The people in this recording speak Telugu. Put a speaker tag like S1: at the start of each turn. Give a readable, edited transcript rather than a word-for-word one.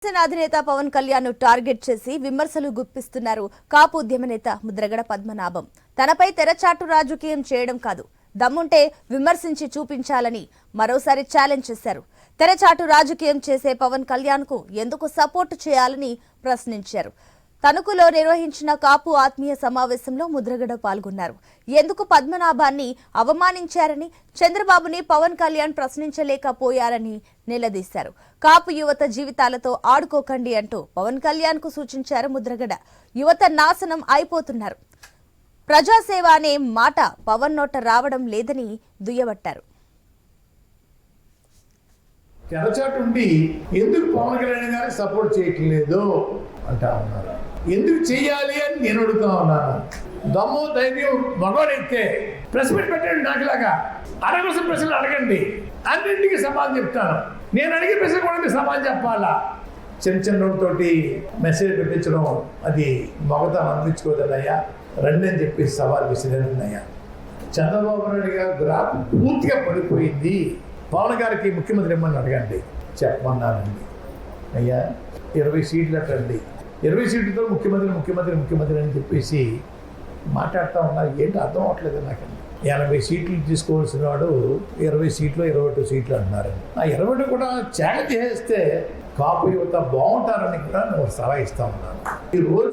S1: జనసేన అధినేత పవన్ కళ్యాణ్ ను టార్గెట్ చేసి విమర్శలు గుప్పిస్తున్నారు కాపు ఉద్యమ నేత ముద్రగడ పద్మనాభం. తనపై తెరచాటు రాజకీయం చేయడం కాదు, దమ్ముంటే విమర్శించి చూపించాలని మరోసారి ఛాలెంజ్ చేశారు. తెరచాటు రాజకీయం చేసే పవన్ కళ్యాణ్ కు ఎందుకు సపోర్ట్ చేయాలని ప్రశ్నించారు. తణుకులో నిర్వహించిన కాపు ఆత్మీయ సమావేశంలో ముద్రగడ పాల్గొన్నారు. ఎందుకు పద్మనాభాన్ని అవమానించారని, చంద్రబాబుని పవన్ కళ్యాణ్ ప్రశ్నించలేకపోయారని నిలదీశారు. కాపు యువత జీవితాలతో ఆడుకోకండి అంటూ పవన్ కళ్యాణ్ కు సూచించారు ముద్రగడ. యువత నాశనం అయిపోతున్నారు, ప్రజాసేవ అనే మాట పవన్ నోట రావడం లేదని దుయ్యబట్టారు.
S2: తెరచాటుండి ఎందుకు పవన్ కళ్యాణ్ గారికి సపోర్ట్ చేయట్లేదు అంటా ఉన్నారు. ఎందుకు చెయ్యాలి అని నేను అడుగుతా ఉన్నాను. దమ్ము ధైర్యం మగవాడైతే ప్రెస్ మీట్ పెట్టండి, నాకులాగా అడగవలసిన ప్రశ్నలు అడగండి, అన్నింటికి సమాధానం చెప్తాను. నేను అడిగే ప్రశ్న కూడా మీరు సమాధానం చెప్పాలా. చిన్నతోటి మెసేజ్ పెట్టించడం అది మగతనం అనిపించుకోదన్నయ్యా, రండి అని చెప్పి సవాల్ విసిరేనయ్యా. చంద్రబాబు నాయుడు గారు గ్రాఫ్ పూర్తిగా పడిపోయింది, పవన్ గారికి ముఖ్యమంత్రి ఇమ్మని అడగండి చెప్పమన్నానండి. అయ్యా 20 సీట్లు అట్టండి, 20 సీట్లతో ముఖ్యమంత్రి అని చెప్పేసి మాట్లాడుతూ ఉన్నారు. ఏంటి అర్థం అవ్వట్లేదు నాకండి. 80 సీట్లు తీసుకోవాల్సిన వాడు 20 సీట్లు 21 సీట్లు అంటున్నారండి. ఆ 21 కూడా త్యాగం చేస్తే కాపు యువత బాగుంటారని కూడా నేను సలహా ఇస్తా ఉన్నాను. ఈ రోజు